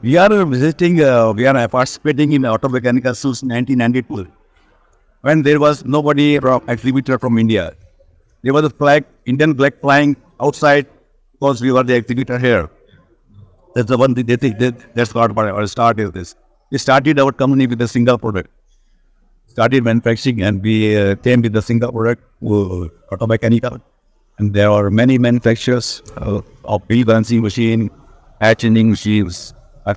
We are we are participating in Automechanika since 1992. When there was nobody from exhibitor from India. There was a flag, Indian flag flying outside because we were the exhibitor here. That's the one thing they think that's what our start is this. We started our company with a single product. Started manufacturing and we came with a single product, Automechanika. And there are many manufacturers of wheel balancing machine, air changing machines,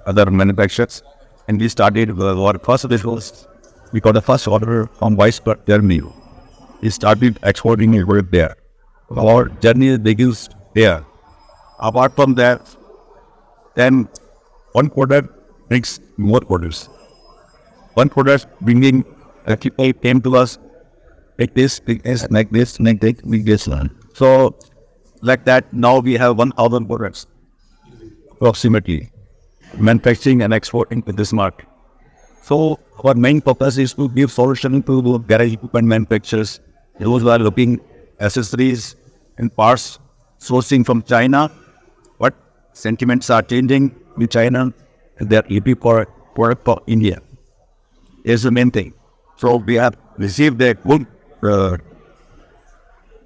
other manufacturers. And we started our first business. We got the first order from Weisberg, Germany. We started exporting it there. Our journey begins there. Apart from that, then one product brings more products. One product bringing people came to us like this, like this, like this. So like that, now we have 1,000 products approximately manufacturing and exporting to this market. So our main purpose is to give solution to garage equipment manufacturers, those who are looking accessories and parts sourcing from China. But sentiments are changing with China and they are looking for product for India. Is the main thing. So we have received a good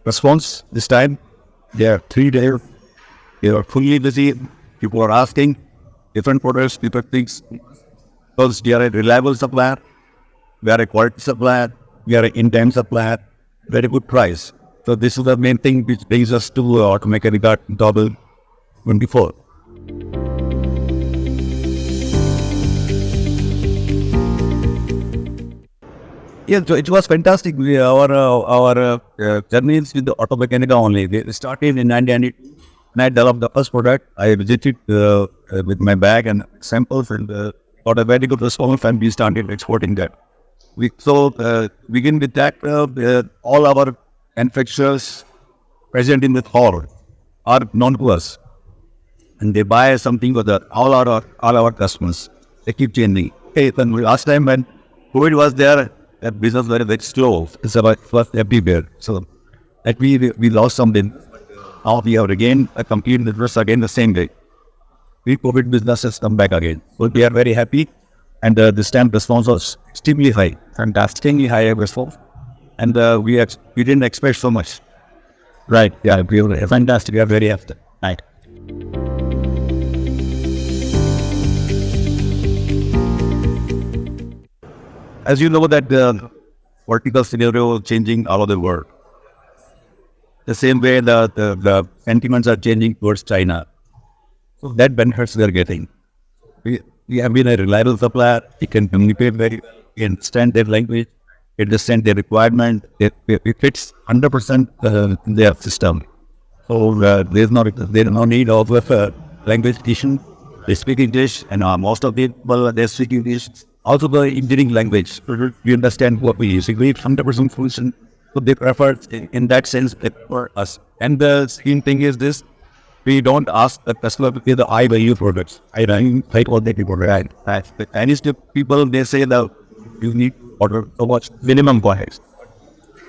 response this time. They are 3 days. They are fully busy. People are asking different products, different things. Because we are a reliable supplier, we are a quality supplier, we are an in-time supplier, very good price. So this is the main thing which brings us to Automechanika 2024. Yeah, so it was fantastic. Our journeys with the Automechanika only. They started in 1992. When I developed the first product, I visited with my bag and samples and got a very good response, and we started exporting that. We begin with that. All our manufacturers present in the hall are known to us, and they buy something with all our customers. They keep changing. Hey, then last time when COVID was there, that business was very slow. It's about first everywhere. So that we lost something. Now we have again a complete business again the same day. Pre-COVID business has come back again. So we are very happy, and this time response was extremely high, fantastically high response, and we didn't expect so much. Right? Yeah, we are fantastic. We are very happy. Right. As you know that the vertical scenario is changing all over the world. The same way the sentiments are changing towards China. So that benefits we are getting. We have been a reliable supplier. We can communicate very well. We understand their language. We understand their requirement. It fits 100% in their system. So there is no need of language teaching. They speak English, and most of the people they speak English. Also the engineering language. We understand what we use. We 100% solution. So they prefer in that sense for us. And the second thing is this. We don't ask the customer to pay the high value products. I like all the people, right? The Chinese people, they say that you need order so much minimum quantities.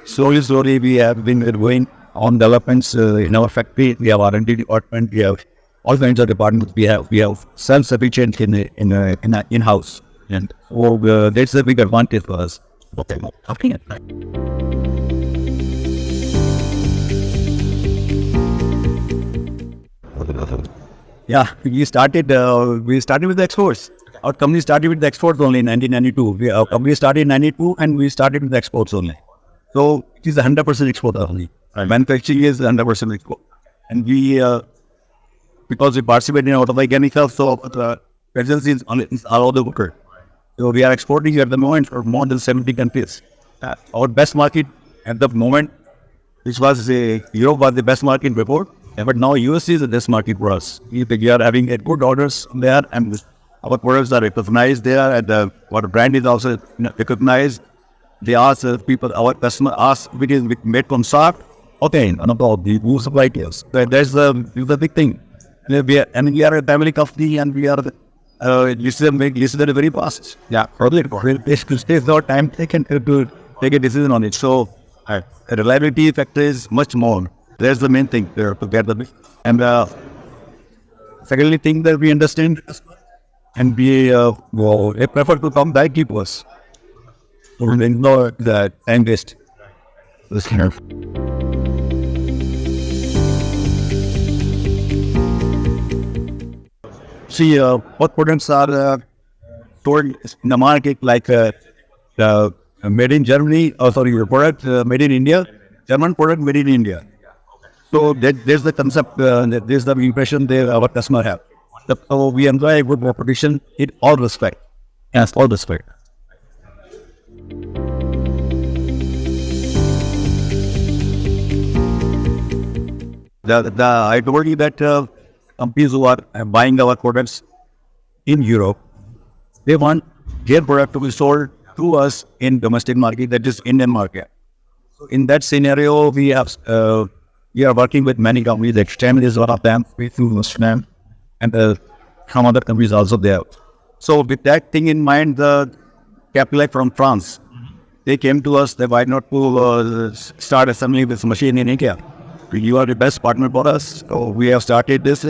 Slowly, we have been going on developments in our factory. We have R&D department. We have all kinds of departments. We have self-sufficient in-house, and so that's a big advantage for us. Okay. Yeah, we started with the exports. Our company started with the exports only in 1992. Our company started in 92 and we started with the exports only. So it is 100% export only. Right. Manufacturing is 100% export. And we, because we participate in Automechanika, so the presence is all over the world. So we are exporting at the moment for more than 70 countries. Our best market at the moment, which was Europe was the best market before. But now US is the best market for us. We are having good orders there, and our products are recognized there, and our brand is also recognized. They ask people, our customer ask, if it is made from soft, okay, and about the who supply chains. That's the big thing. We are a family company, and we are listed very fast. Yeah, probably there's no time taken to take a decision on it. So reliability factor is much more. That's the main thing there to get the big. And secondly, thing that we understand, and they prefer to come directly to us. So they know the time waste. See, what products are sold in the market, like the made in Germany, your product made in India, German product made in India. So there's the concept, there's the impression that our customer have. So we enjoy a good reputation in all respect. Yes, all respect. I told you that companies who are buying our products in Europe, they want their product to be sold to us in domestic market, that is Indian market. So in that scenario, we are working with many companies. Extreme is one of them, and some other companies also there. So with that thing in mind, the Capital from France, they came to us. They why not to start assembling this machine in India? You are the best partner for us. So we have started this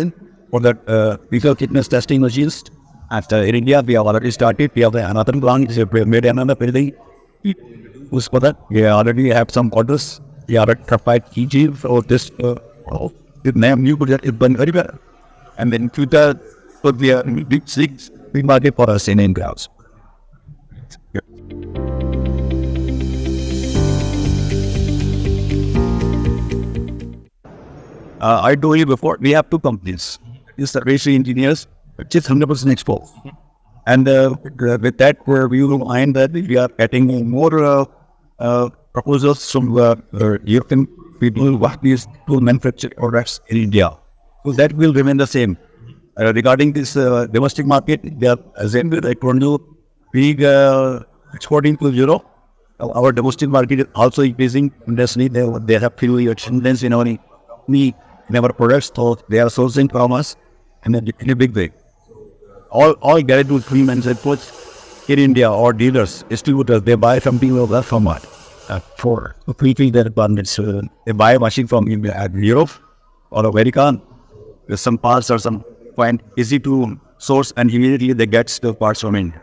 for the vehicle fitness testing machines. After in India, we have already started. We have another plant. We have made another building. Who's for that? We already have some orders. We are certified EG for this. The new project is done very well. And then future, so we are big market for us in India. Yeah. I told you before, we have two companies. It's Sarveshwari Engineers, which is 100% export. And with that, we will find that we are getting more proposals from European people who want these to manufacture products in India. So that will remain the same. Regarding this domestic market, they are, as I told you, big exporting to Europe. Our domestic market is also increasing. Industry, they have few tendencies in our products, so they are sourcing from us in a big way. All get to free manufacturers in India or dealers, distributors, they buy something of that from us for fulfilling their requirements. They buy a machine from Europe or America with some parts or some point easy to source, and immediately they get the parts from India.